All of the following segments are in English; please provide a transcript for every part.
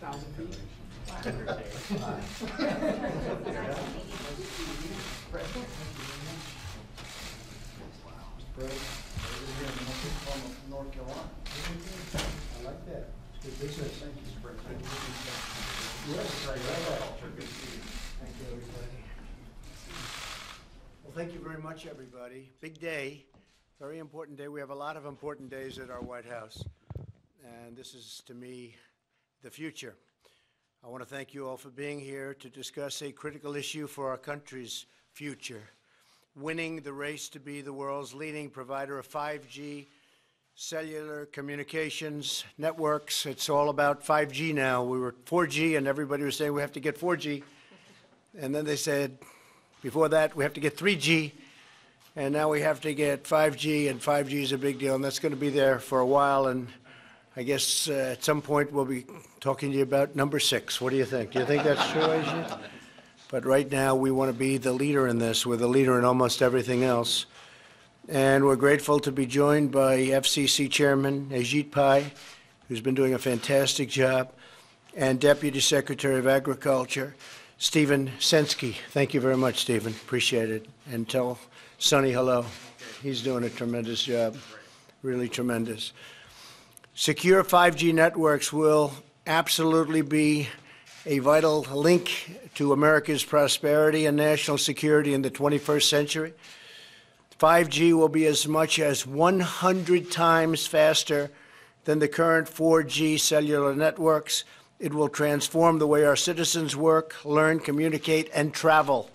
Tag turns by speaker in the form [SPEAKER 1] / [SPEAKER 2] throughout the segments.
[SPEAKER 1] 1,000 feet.
[SPEAKER 2] North Carolina. I like that. It's good business. Thank you. Yes, right. Thank you, everybody. Well, thank you very much, everybody. Big day, very important day. We have a lot of important days at our White House, and this is, to me, the future. I want to thank you all for being here to discuss a critical issue for our country's future, winning the race to be the world's leading provider of 5G cellular communications networks. It's all about 5G now. We were 4G, and everybody was saying we have to get 4G. And then they said, before that, we have to get 3G. And now we have to get 5G, and 5G is a big deal, and that's going to be there for a while. And I guess at some point we'll be talking to you about number 6. What do you think? Do you think that's true, Ajit? But right now we want to be the leader in this. We're the leader in almost everything else. And we're grateful to be joined by FCC Chairman Ajit Pai, who's been doing a fantastic job, and Deputy Secretary of Agriculture, Stephen Sensky. Thank you very much, Stephen. Appreciate it. And tell Sonny hello. He's doing a tremendous job, really tremendous. Secure 5G networks will absolutely be a vital link to America's prosperity and national security in the 21st century. 5G will be as much as 100 times faster than the current 4G cellular networks. It will transform the way our citizens work, learn, communicate, and travel.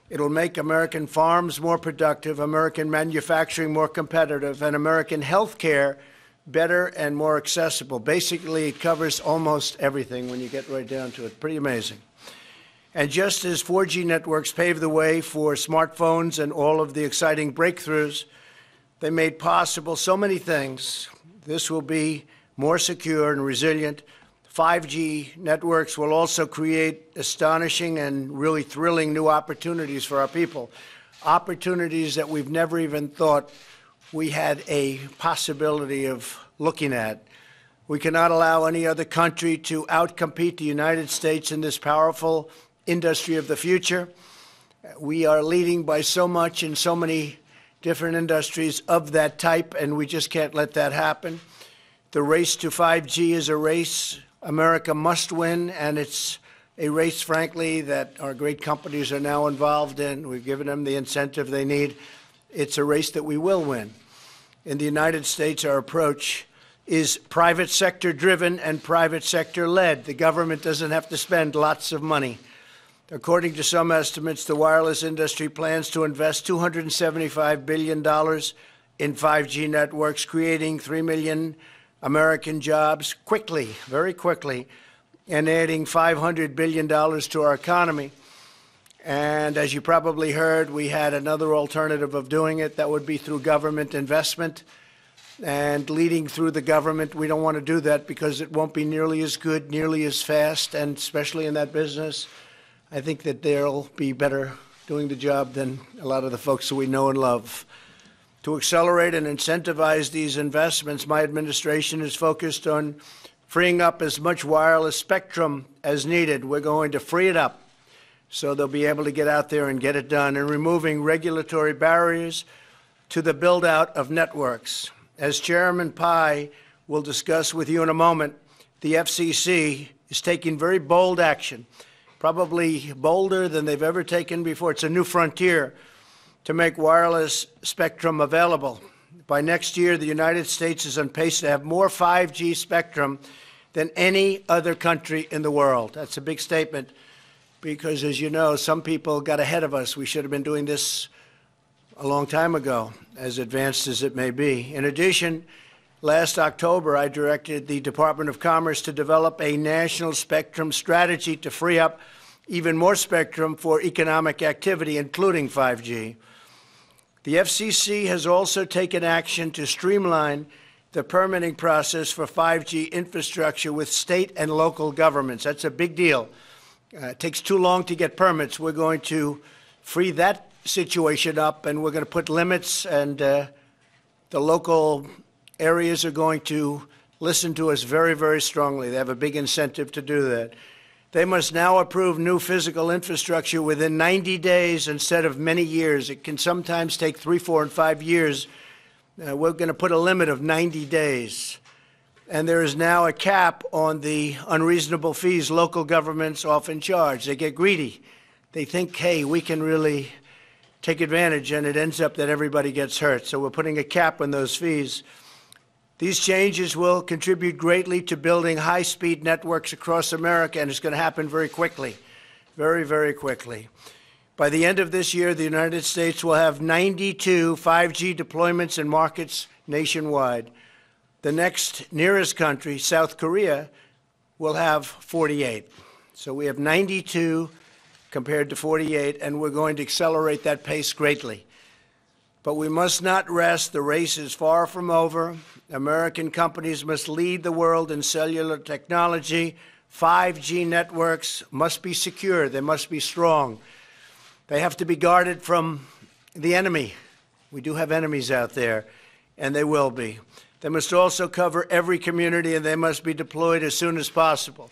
[SPEAKER 2] It will make American farms more productive, American manufacturing more competitive, and American health care better and more accessible. Basically, it covers almost everything when you get right down to it. Pretty amazing. And just as 4G networks paved the way for smartphones and all of the exciting breakthroughs they made possible so many things, this will be more secure and resilient. 5G networks will also create astonishing and really thrilling new opportunities for our people, opportunities that we've never even thought we had a possibility of looking at. We cannot allow any other country to outcompete the United States in this powerful industry of the future. We are leading by so much in so many different industries of that type, and we just can't let that happen. The race to 5G is a race America must win, and it's a race, frankly, that our great companies are now involved in. We've given them the incentive they need. It's a race that we will win. In the United States, our approach is private sector driven and private sector led. The government doesn't have to spend lots of money. According to some estimates, the wireless industry plans to invest $275 billion in 5G networks, creating 3 million American jobs quickly, very quickly, and adding $500 billion to our economy. And as you probably heard, we had another alternative of doing it. That would be through government investment. And leading through the government, we don't want to do that because it won't be nearly as good, nearly as fast, and especially in that business, I think that they'll be better doing the job than a lot of the folks that we know and love. To accelerate and incentivize these investments, my administration is focused on freeing up as much wireless spectrum as needed. We're going to free it up so they'll be able to get out there and get it done, and removing regulatory barriers to the build-out of networks. As Chairman Pai will discuss with you in a moment, the FCC is taking very bold action, probably bolder than they've ever taken before. It's a new frontier to make wireless spectrum available. By next year, the United States is on pace to have more 5G spectrum than any other country in the world. That's a big statement because, as you know, some people got ahead of us. We should have been doing this a long time ago, as advanced as it may be. In addition, last October, I directed the Department of Commerce to develop a national spectrum strategy to free up even more spectrum for economic activity, including 5G. The FCC has also taken action to streamline the permitting process for 5G infrastructure with state and local governments. That's a big deal. It takes too long to get permits. We're going to free that situation up, and we're going to put limits, and the local areas are going to listen to us very, very strongly. They have a big incentive to do that. They must now approve new physical infrastructure within 90 days instead of many years. It can sometimes take 3, 4, and 5 years. We're going to put a limit of 90 days. And there is now a cap on the unreasonable fees local governments often charge. They get greedy. They think, hey, we can really take advantage, and it ends up that everybody gets hurt. So we're putting a cap on those fees. These changes will contribute greatly to building high-speed networks across America, and it's going to happen very quickly, very, very quickly. By the end of this year, the United States will have 92 5G deployments in markets nationwide. The next nearest country, South Korea, will have 48. So we have 92 compared to 48, and we're going to accelerate that pace greatly. But we must not rest. The race is far from over. American companies must lead the world in cellular technology. 5G networks must be secure. They must be strong. They have to be guarded from the enemy. We do have enemies out there, and they will be. They must also cover every community, and they must be deployed as soon as possible.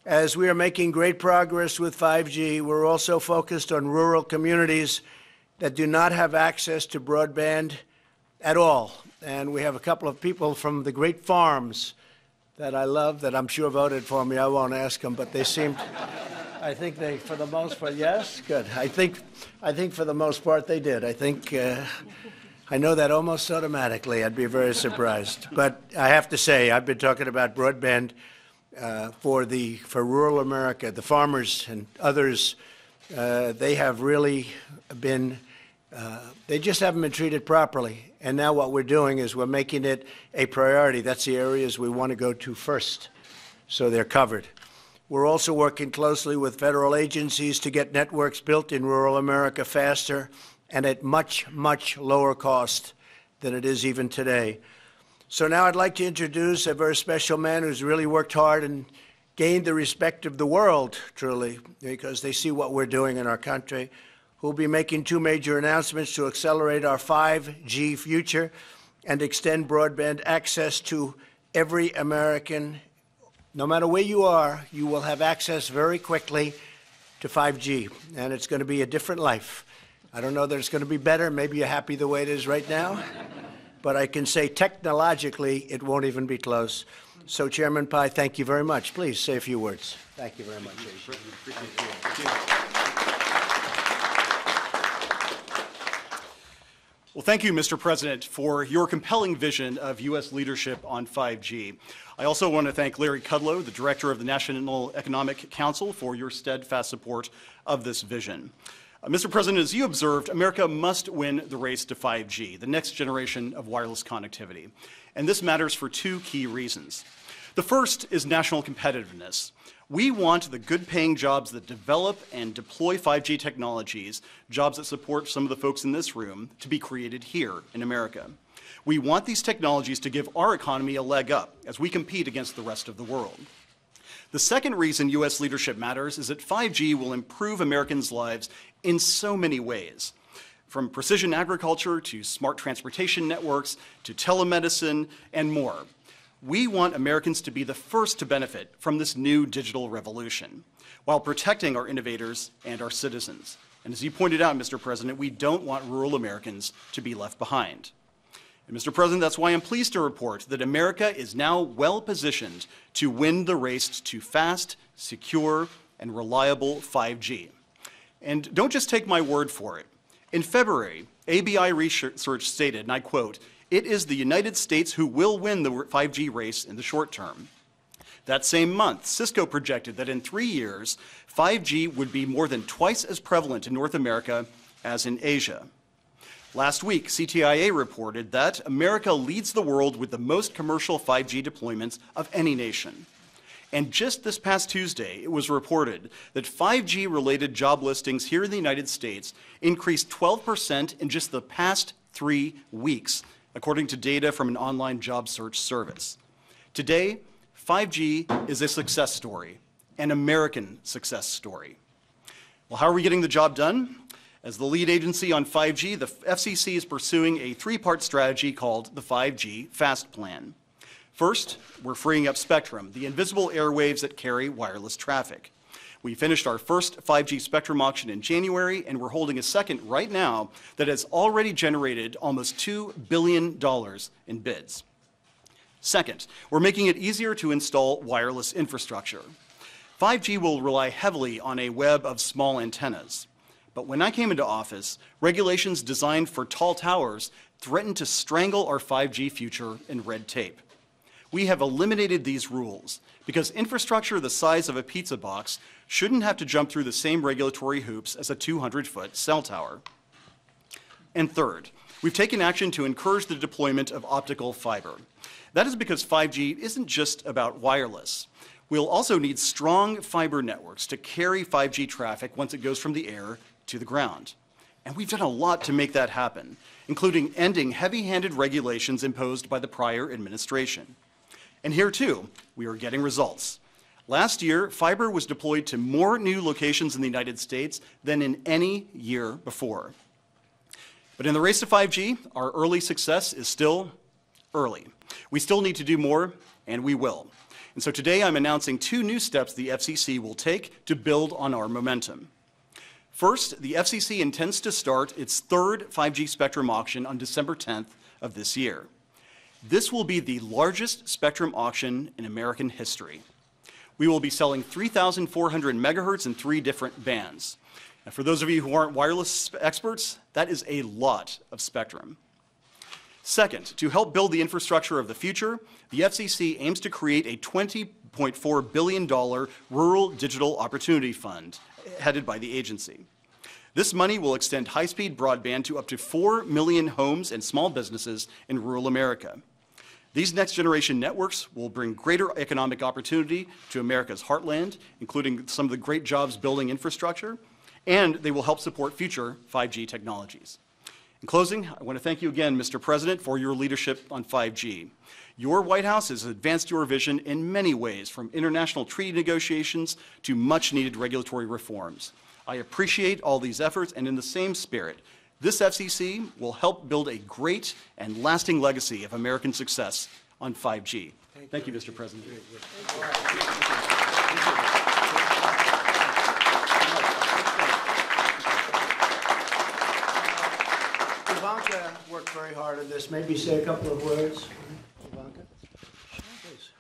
[SPEAKER 2] As we are making great progress with 5G, we're also focused on rural communities that do not have access to broadband at all. And we have a couple of people from the great farms that I love that I'm sure voted for me. I won't ask them, but they seemed, I think they, for the most part, yes, good. I think for the most part they did. I think, I know that almost automatically. I'd be very surprised. But I have to say, I've been talking about broadband for rural America. The farmers and others, they have really been, they just haven't been treated properly. And now what we're doing is we're making it a priority. That's the areas we want to go to first, so they're covered. We're also working closely with federal agencies to get networks built in rural America faster and at much, much lower cost than it is even today. So now I'd like to introduce a very special man who's really worked hard and gained the respect of the world, truly, because they see what we're doing in our country, who'll be making 2 major announcements to accelerate our 5G future and extend broadband access to every American. No matter where you are, you will have access very quickly to 5G, and it's going to be a different life. I don't know that it's going to be better. Maybe you're happy the way it is right now, but I can say technologically it won't even be close. So, Chairman Pai, thank you very much. Please say a few words. Thank you very much. Thank you.
[SPEAKER 1] Well, thank you, Mr. President, for your compelling vision of U.S. leadership on 5G. I also want to thank Larry Kudlow, the Director of the National Economic Council, for your steadfast support of this vision. Mr. President, as you observed, America must win the race to 5G, the next generation of wireless connectivity. And this matters for 2 key reasons. The first is national competitiveness. We want the good-paying jobs that develop and deploy 5G technologies, jobs that support some of the folks in this room, to be created here in America. We want these technologies to give our economy a leg up as we compete against the rest of the world. The second reason U.S. leadership matters is that 5G will improve Americans' lives in so many ways, from precision agriculture to smart transportation networks to telemedicine and more. We want Americans to be the first to benefit from this new digital revolution while protecting our innovators and our citizens. And as you pointed out, Mr. President, we don't want rural Americans to be left behind. And Mr. President, that's why I'm pleased to report that America is now well positioned to win the race to fast, secure, and reliable 5G. And don't just take my word for it. In February, ABI research stated, and I quote, "It is the United States who will win the 5G race in the short term." That same month, Cisco projected that in 3 years, 5G would be more than twice as prevalent in North America as in Asia. Last week, CTIA reported that America leads the world with the most commercial 5G deployments of any nation. And just this past Tuesday, it was reported that 5G-related job listings here in the United States increased 12% in just the past 3 weeks, according to data from an online job search service. Today, 5G is a success story, an American success story. Well, how are we getting the job done? As the lead agency on 5G, the FCC is pursuing a 3-part strategy called the 5G FAST Plan. First, we're freeing up spectrum, the invisible airwaves that carry wireless traffic. We finished our first 5G spectrum auction in January, and we're holding a second right now that has already generated almost $2 billion in bids. Second, we're making it easier to install wireless infrastructure. 5G will rely heavily on a web of small antennas. But when I came into office, regulations designed for tall towers threatened to strangle our 5G future in red tape. We have eliminated these rules because infrastructure the size of a pizza box shouldn't have to jump through the same regulatory hoops as a 200-foot cell tower. And third, we've taken action to encourage the deployment of optical fiber. That is because 5G isn't just about wireless. We'll also need strong fiber networks to carry 5G traffic once it goes from the air to the ground. And we've done a lot to make that happen, including ending heavy-handed regulations imposed by the prior administration. And here, too, we are getting results. Last year, fiber was deployed to more new locations in the United States than in any year before. But in the race to 5G, our early success is still early. We still need to do more, and we will. And so today I'm announcing 2 new steps the FCC will take to build on our momentum. First, the FCC intends to start its third 5G spectrum auction on December 10th of this year. This will be the largest spectrum auction in American history. We will be selling 3,400 megahertz in 3 different bands. And for those of you who aren't wireless experts, that is a lot of spectrum. Second, to help build the infrastructure of the future, the FCC aims to create a $20.4 billion Rural Digital Opportunity Fund headed by the agency. This money will extend high-speed broadband to up to 4 million homes and small businesses in rural America. These next-generation networks will bring greater economic opportunity to America's heartland, including some of the great jobs building infrastructure, and they will help support future 5G technologies. In closing, I want to thank you again, Mr. President, for your leadership on 5G. Your White House has advanced your vision in many ways, from international treaty negotiations to much-needed regulatory reforms. I appreciate all these efforts, and in the same spirit, this FCC will help build a great and lasting legacy of American success on 5G. Thank you, Mr. President.
[SPEAKER 2] Ivanka worked very hard on this. Maybe say a couple of words. Ivanka? Please.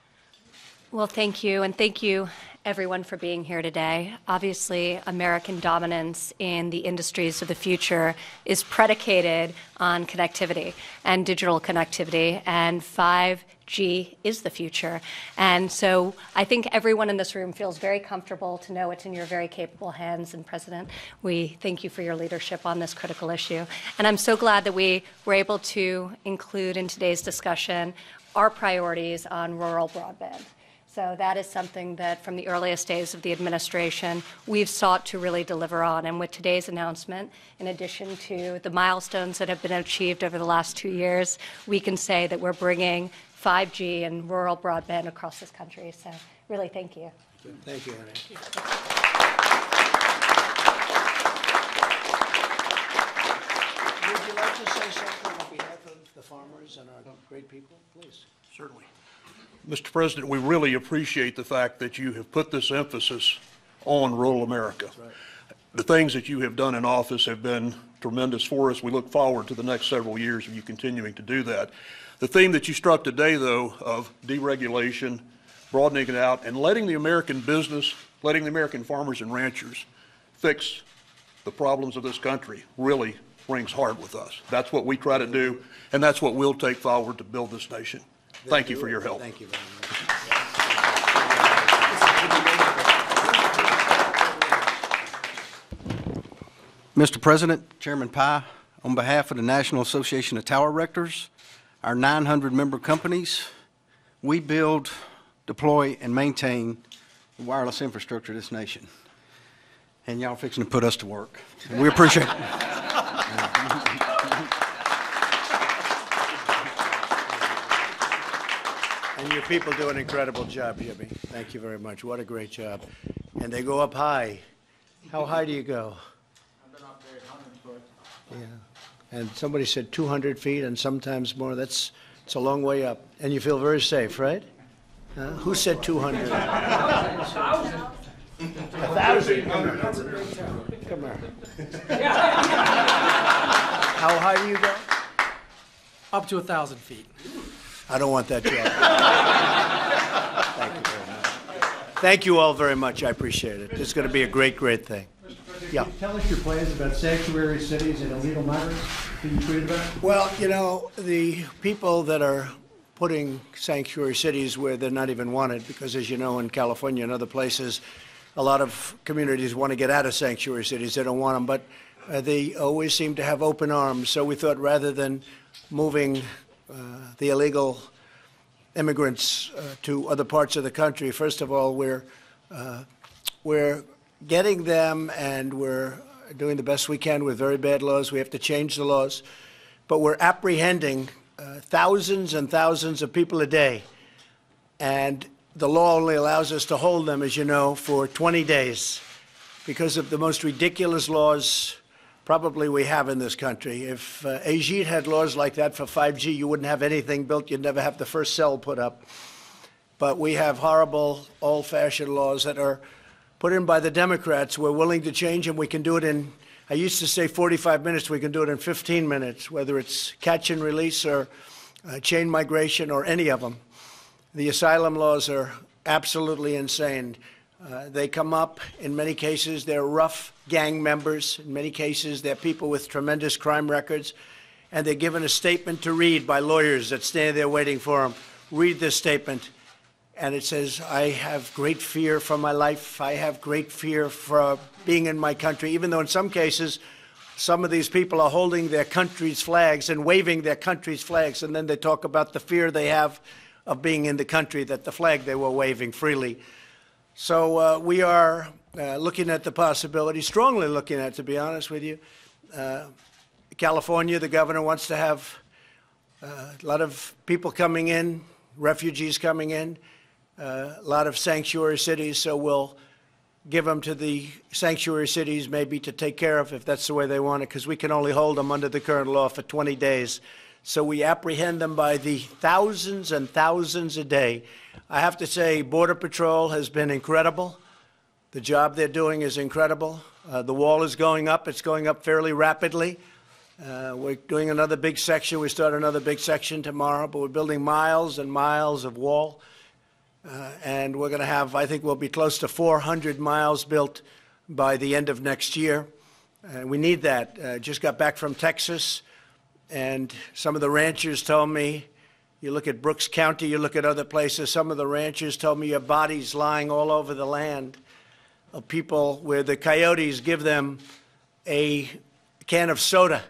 [SPEAKER 3] Well, thank you, and thank you, everyone, for being here today. Obviously, American dominance in the industries of the future is predicated on connectivity and digital connectivity, and 5G is the future. And so I think everyone in this room feels very comfortable to know it's in your very capable hands. And President, we thank you for your leadership on this critical issue. And I'm so glad that we were able to include in today's discussion our priorities on rural broadband. So that is something that from the earliest days of the administration, we've sought to really deliver on. And with today's announcement, in addition to the milestones that have been achieved over the last 2 years, we can say that we're bringing 5G and rural broadband across this country. So really, thank you.
[SPEAKER 2] Thank you, Annie. Would you like to say something on behalf of the farmers and our great people? Please.
[SPEAKER 4] Certainly. Mr. President, we really appreciate the fact that you have put this emphasis on rural America.
[SPEAKER 2] That's right.
[SPEAKER 4] The things that you have done in office have been tremendous for us. We look forward to the next several years of you continuing to do that. The theme that you struck today, though, of deregulation, broadening it out, and letting the American business, letting the American farmers and ranchers fix the problems of this country really rings hard with us. That's what we try to do, and that's what we'll take forward to build this nation. Thank you for your help.
[SPEAKER 2] Thank you very much.
[SPEAKER 5] Mr. President, Chairman Pye, on behalf of the National Association of Tower Erectors, our 900-member companies, we build, deploy, and maintain the wireless infrastructure of this nation. And y'all fixing to put us to work. We appreciate it.
[SPEAKER 2] And your people do an incredible job, Jimmy. Thank you very much. What a great job. And they go up high. How high do you go?
[SPEAKER 6] I've been up there 100 foot.
[SPEAKER 2] Yeah. And somebody said 200 feet and sometimes more. That's It's a long way up. And you feel very safe, right? Who said 200? 1,000. 1,000. Come here. How high do you go?
[SPEAKER 6] Up to 1,000 feet.
[SPEAKER 2] I don't want that job. Thank you very much. Thank you all very much. I appreciate it. It's going to be a great, great thing. Yeah.
[SPEAKER 7] Can you tell us your plans about sanctuary cities and illegal migrants? Can you tweet about?
[SPEAKER 2] Well, you know, the people that are putting sanctuary cities where they're not even wanted, because as you know, in California and other places, a lot of communities want to get out of sanctuary cities. They don't want them, but they always seem to have open arms. So we thought rather than moving the illegal immigrants to other parts of the country, first of all, we're getting them, and we're doing the best we can with very bad laws. We have to change the laws. But we're apprehending thousands and thousands of people a day. And the law only allows us to hold them, as you know, for 20 days because of the most ridiculous laws probably we have in this country. If Ajit had laws like that for 5G, you wouldn't have anything built. You'd never have the first cell put up. But we have horrible, old-fashioned laws that are put in by the Democrats. We're willing to change them. We can do it in, I used to say 45 minutes. We can do it in 15 minutes, whether it's catch and release or chain migration or any of them. The asylum laws are absolutely insane. They come up, in many cases, they're rough gang members. In many cases, they're people with tremendous crime records. And they're given a statement to read by lawyers that stand there waiting for them. Read this statement. And it says, I have great fear for my life. I have great fear for being in my country, even though in some cases, some of these people are holding their country's flags and waving their country's flags. And then they talk about the fear they have of being in the country, that the flag they were waving freely. So we are looking at the possibility, strongly looking at it, to be honest with you. California, the governor wants to have a lot of people coming in, refugees coming in, a lot of sanctuary cities, so we'll give them to the sanctuary cities maybe to take care of if that's the way they want it, because we can only hold them under the current law for 20 days. So we apprehend them by the thousands and thousands a day. I have to say, Border Patrol has been incredible. The job they're doing is incredible. The wall is going up. It's going up fairly rapidly. We're doing another big section. We start another big section tomorrow, but we're building miles and miles of wall. And we're going to have, I think we'll be close to 400 miles built by the end of next year. We need that. Just got back from Texas, and some of the ranchers told me, you look at Brooks County, you look at other places, some of the ranchers told me your bodies lying all over the land of people where the coyotes give them a can of soda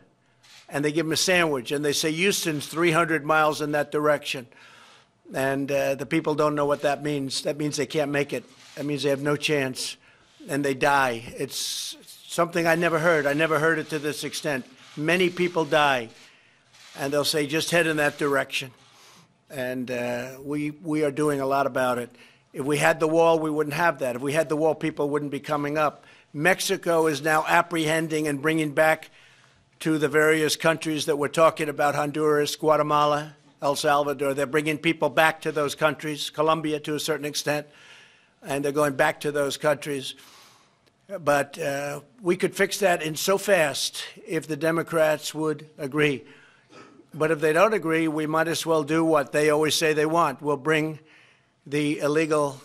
[SPEAKER 2] and they give them a sandwich, and they say Houston's 300 miles in that direction. And the people don't know what that means. That means they can't make it. That means they have no chance, and they die. It's something I never heard. I never heard it to this extent. Many people die, and they'll say, just head in that direction. And we are doing a lot about it. If we had the wall, we wouldn't have that. If we had the wall, people wouldn't be coming up. Mexico is now apprehending and bringing back to the various countries that we're talking about, Honduras, Guatemala, El Salvador. They're bringing people back to those countries, Colombia to a certain extent, and they're going back to those countries. But we could fix that in so fast if the Democrats would agree. But if they don't agree, we might as well do what they always say they want. We'll bring the illegal,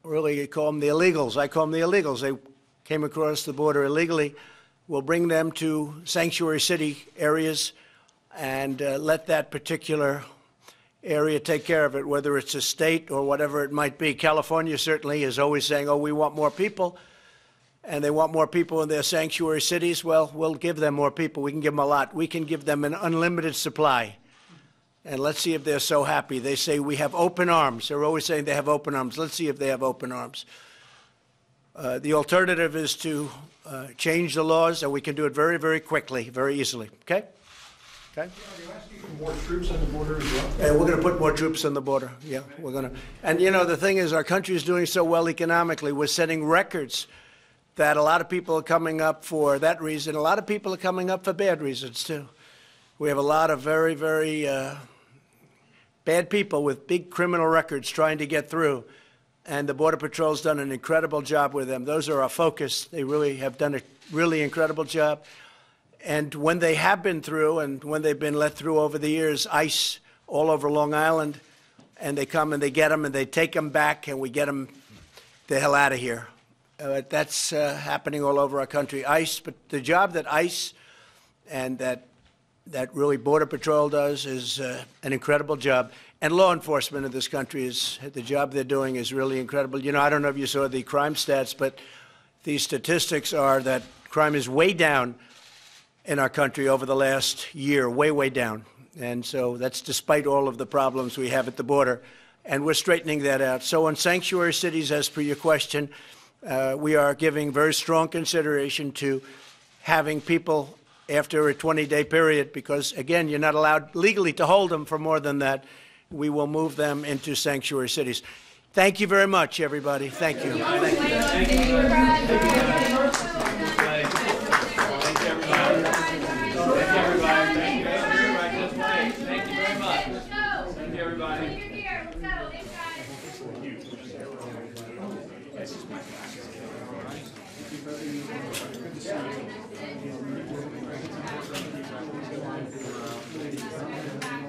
[SPEAKER 2] really you call them the illegals. I call them the illegals. They came across the border illegally. We'll bring them to sanctuary city areas and let that particular area take care of it, whether it's a state or whatever it might be. California certainly is always saying, oh, we want more people, and they want more people in their sanctuary cities. Well, we'll give them more people. We can give them a lot. We can give them an unlimited supply. And let's see if they're so happy. They say we have open arms. They're always saying they have open arms. Let's see if they have open arms. The alternative is to change the laws, and we can do it very, very quickly, very easily. Okay? Okay?
[SPEAKER 7] Are you asking for more troops on the border as well?
[SPEAKER 2] And we're going to put more troops on the border. Yeah, we're going to. And, you know, the thing is, our country is doing so well economically. We're setting records that a lot of people are coming up for that reason. A lot of people are coming up for bad reasons, too. We have a lot of very, very bad people with big criminal records trying to get through. And the Border Patrol's done an incredible job with them. Those are our focus. They really have done a really incredible job. And when they have been through and when they've been let through over the years, ICE all over Long Island, and they come and they get them and they take them back and we get them the hell out of here. That's happening all over our country. ICE, but the job that ICE and that really Border Patrol does is an incredible job. And law enforcement in this country, the job they're doing is really incredible. You know, I don't know if you saw the crime stats, but these statistics are that crime is way down in our country over the last year, way, way down. And so that's despite all of the problems we have at the border. And we're straightening that out. So on sanctuary cities, as per your question, we are giving very strong consideration to having people after a 20-day period, because, again, you're not allowed legally to hold them for more than that. We will move them into sanctuary cities. Thank you very much, everybody. Thank you.
[SPEAKER 8] Thank you.